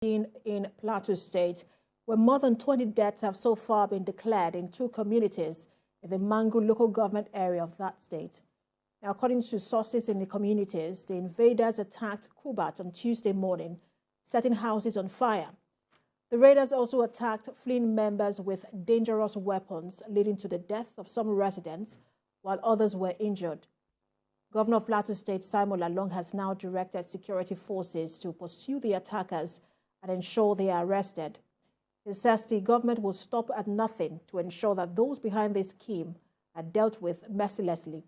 in Plateau State, where more than 20 deaths have so far been declared in 2 communities in the Mangu local government area of that state. Now, according to sources in the communities, the invaders attacked Kubat on Tuesday morning, setting houses on fire. The raiders also attacked fleeing members with dangerous weapons, leading to the death of some residents, while others were injured. Governor of Plateau State, Simon Lalong, has now directed security forces to pursue the attackers and ensure they are arrested. He says the government will stop at nothing to ensure that those behind this scheme are dealt with mercilessly.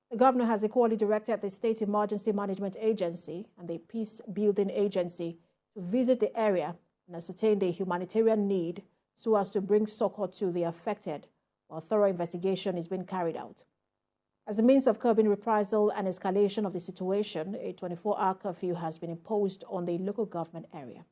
The governor has equally directed the State Emergency Management Agency and the Peace Building Agency to visit the area and ascertain the humanitarian need so as to bring succor to the affected, while thorough investigation is being carried out. As a means of curbing reprisal and escalation of the situation, a 24-hour curfew has been imposed on the local government area.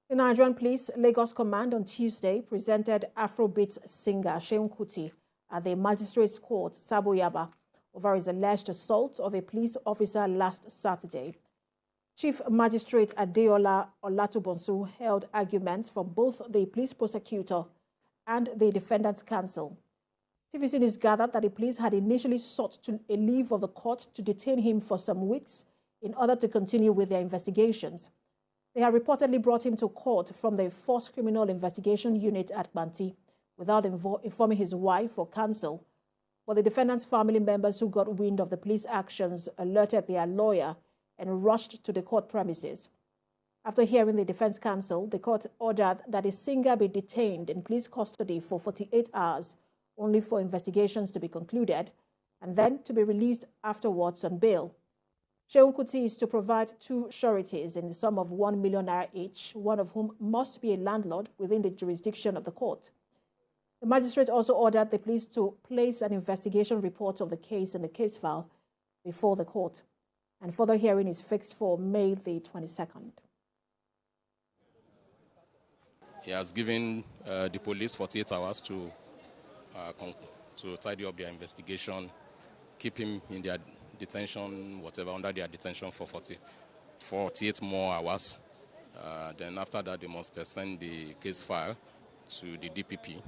The Nigerian Police Lagos Command on Tuesday presented Afrobeats singer Seun Kuti at the Magistrate's Court, Sabo Yaba, over his alleged assault of a police officer last Saturday. Chief Magistrate Adeola Olatunbosun held arguments from both the police prosecutor and the defendant's counsel. TVC News gathered that the police had initially sought a leave of the court to detain him for some weeks in order to continue with their investigations. They had reportedly brought him to court from the Force Criminal Investigation Unit at Panti without informing his wife or counsel. But the defendant's family members who got wind of the police actions alerted their lawyer and rushed to the court premises. After hearing the defense counsel, the court ordered that the singer be detained in police custody for 48 hours, only for investigations to be concluded, and then to be released afterwards on bail. Seun Kuti is to provide 2 sureties in the sum of 1 million naira each, one of whom must be a landlord within the jurisdiction of the court. The magistrate also ordered the police to place an investigation report of the case in the case file before the court, and further hearing is fixed for May the 22nd. He has given the police 48 hours to tidy up their investigation, keep him in their detention, whatever, under their detention for 48 more hours. Then after that, they must send the case file to the DPP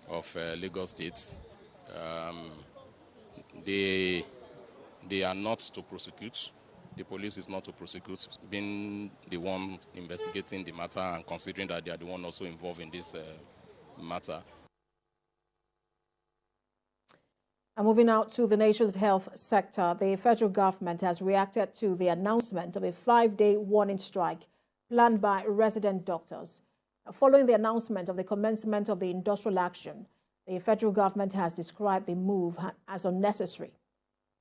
of Lagos State. They are not to prosecute. The police is not to prosecute, being the one investigating the matter and considering that they are the one also involved in this matter. And moving out to the nation's health sector, the federal government has reacted to the announcement of a 5-day warning strike planned by resident doctors. Following the announcement of the commencement of the industrial action, the federal government has described the move as unnecessary.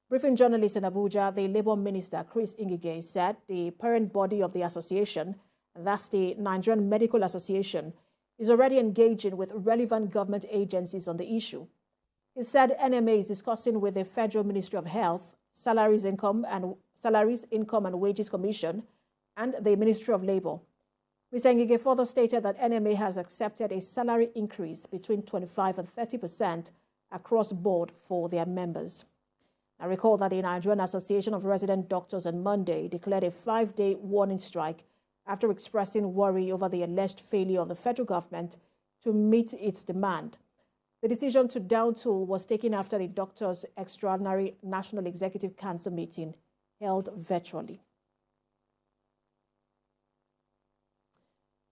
Briefing journalists in Abuja, the Labour Minister, Chris Ngige, said the parent body of the association, that's the Nigerian Medical Association, is already engaging with relevant government agencies on the issue. He said NMA is discussing with the Federal Ministry of Health, Salaries, Income and Wages Commission, and the Ministry of Labour. Mr. Ngige further stated that NMA has accepted a salary increase between 25% and 30% across board for their members. I recall that the Nigerian Association of Resident Doctors on Monday declared a 5-day warning strike after expressing worry over the alleged failure of the federal government to meet its demand. The decision to down tool was taken after the doctors' extraordinary National Executive Council meeting held virtually.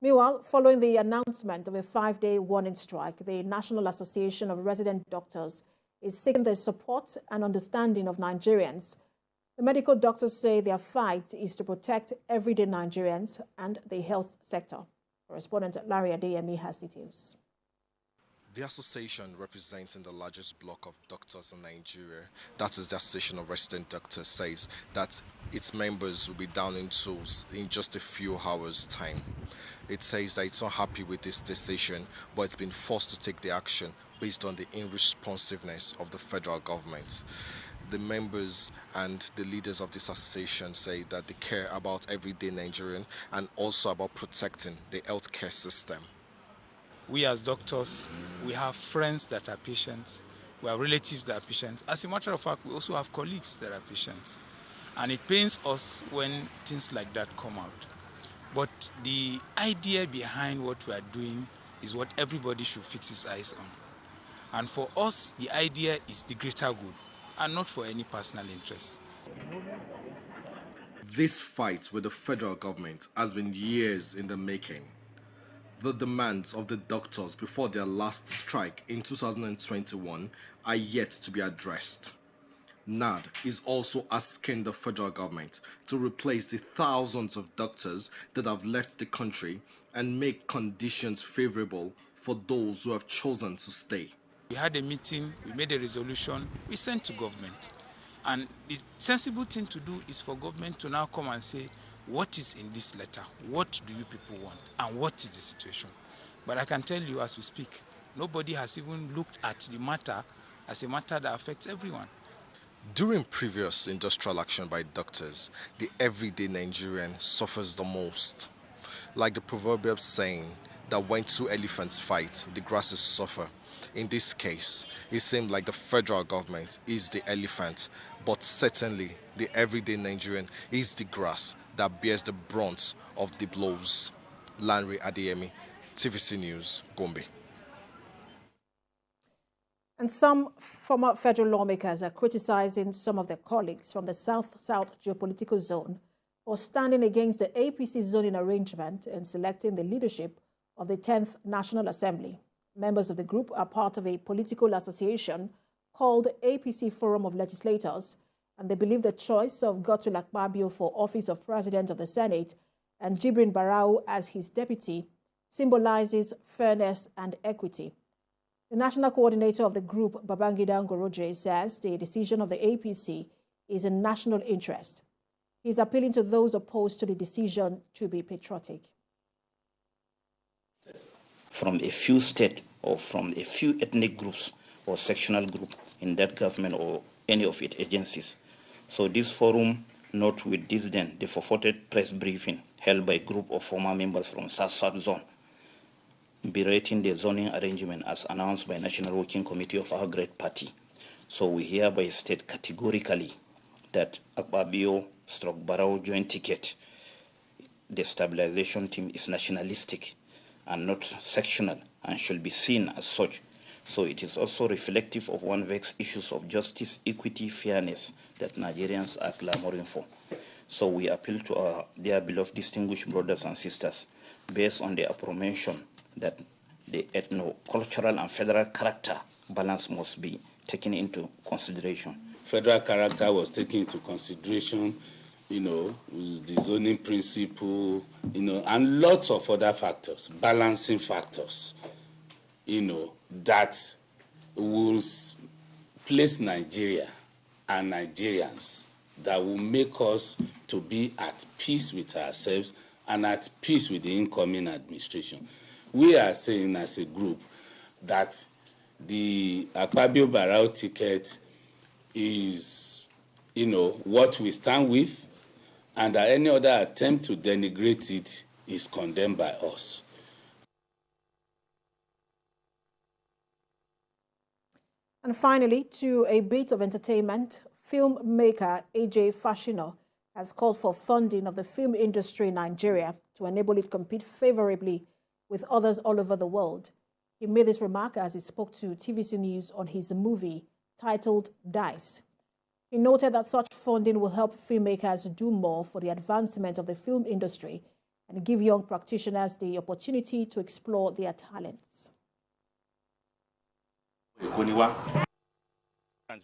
Meanwhile, following the announcement of a 5-day warning strike, the National Association of Resident Doctors is seeking the support and understanding of Nigerians. The medical doctors say their fight is to protect everyday Nigerians and the health sector. Correspondent Larry Adeyemi has details. The association representing the largest block of doctors in Nigeria, that is the Association of Resident Doctors, says that its members will be down in tools in just a few hours' time. It says that it's not happy with this decision, but it's been forced to take the action based on the irresponsiveness of the federal government. The members and the leaders of this association say that they care about everyday Nigerian and also about protecting the healthcare system. We as doctors, we have friends that are patients, we have relatives that are patients. As a matter of fact, we also have colleagues that are patients. And it pains us when things like that come out. But the idea behind what we are doing is what everybody should fix his eyes on. And for us, the idea is the greater good and not for any personal interest. This fight with the federal government has been years in the making. The demands of the doctors before their last strike in 2021 are yet to be addressed. NAD is also asking the federal government to replace the thousands of doctors that have left the country and make conditions favorable for those who have chosen to stay. We had a meeting, we made a resolution, we sent to government. And the sensible thing to do is for government to now come and say, what is in this letter? What do you people want? And what is the situation? But I can tell you as we speak, nobody has even looked at the matter as a matter that affects everyone. During previous industrial action by doctors, the everyday Nigerian suffers the most. Like the proverbial saying that when two elephants fight, the grasses suffer. In this case, it seemed like the federal government is the elephant, but certainly the everyday Nigerian is the grass that bears the brunt of the blows. Lanre Adeyemi, TVC News, Gombe. And some former federal lawmakers are criticizing some of their colleagues from the South-South geopolitical zone for standing against the APC zoning arrangement and selecting the leadership of the 10th National Assembly. Members of the group are part of a political association called APC Forum of Legislators, and they believe the choice of Godswill Akpabio for office of President of the Senate and Jibrin Barau as his deputy symbolizes fairness and equity. The national coordinator of the group, Babangida Ngoroje, says the decision of the APC is in national interest. He is appealing to those opposed to the decision to be patriotic. From a few states or from a few ethnic groups or sectional group in that government or any of its agencies. So this forum, not with disdain, the purported press briefing held by a group of former members from South-South Zone, berating the zoning arrangement as announced by National Working Committee of our great party. So we hereby state categorically that Akpabio/Barau joint ticket, the stabilization team is nationalistic and not sectional and should be seen as such. So it is also reflective of one vexed issues of justice, equity, fairness that Nigerians are clamoring for. So we appeal to our dear beloved distinguished brothers and sisters based on the affirmation that the ethno-cultural and federal character balance must be taken into consideration. Federal character was taken into consideration, with the zoning principle, and lots of other factors, balancing factors, that will place Nigeria and Nigerians, that will make us to be at peace with ourselves and at peace with the incoming administration. We are saying as a group that the Akpabio-Barau ticket is, what we stand with, and that any other attempt to denigrate it is condemned by us. And finally, to a bit of entertainment, filmmaker AJ Fasano has called for funding of the film industry in Nigeria to enable it compete favorably with others all over the world. He made this remark as he spoke to TVC News on his movie titled Dice. He noted that such funding will help filmmakers do more for the advancement of the film industry and give young practitioners the opportunity to explore their talents.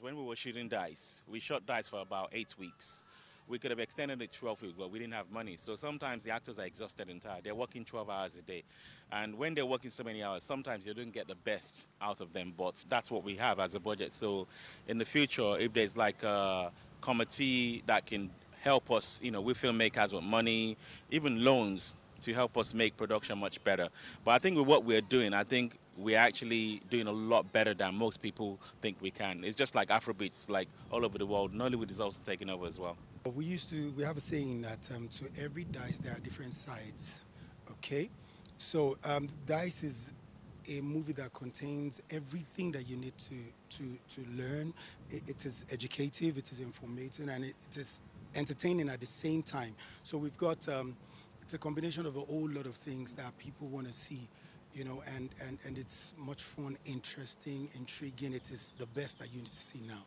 When we were shooting Dice, we shot Dice for about 8 weeks. We could have extended it 12 weeks, but we didn't have money. So sometimes the actors are exhausted and tired. They're working 12 hours a day. And when they're working so many hours, sometimes you don't get the best out of them, but that's what we have as a budget. So in the future, if there's like a committee that can help us, with filmmakers with money, even loans to help us make production much better. But I think with what we're doing, I think we're actually doing a lot better than most people think we can. It's just like Afrobeats, like all over the world. Nollywood is also taking over as well. We have a saying that to every dice there are different sides, okay? So Dice is a movie that contains everything that you need to learn. It is educative, it is informative, and it is entertaining at the same time. So we've got it's a combination of a whole lot of things that people want to see, you know, and it's much fun, interesting, intriguing. It is the best that you need to see now.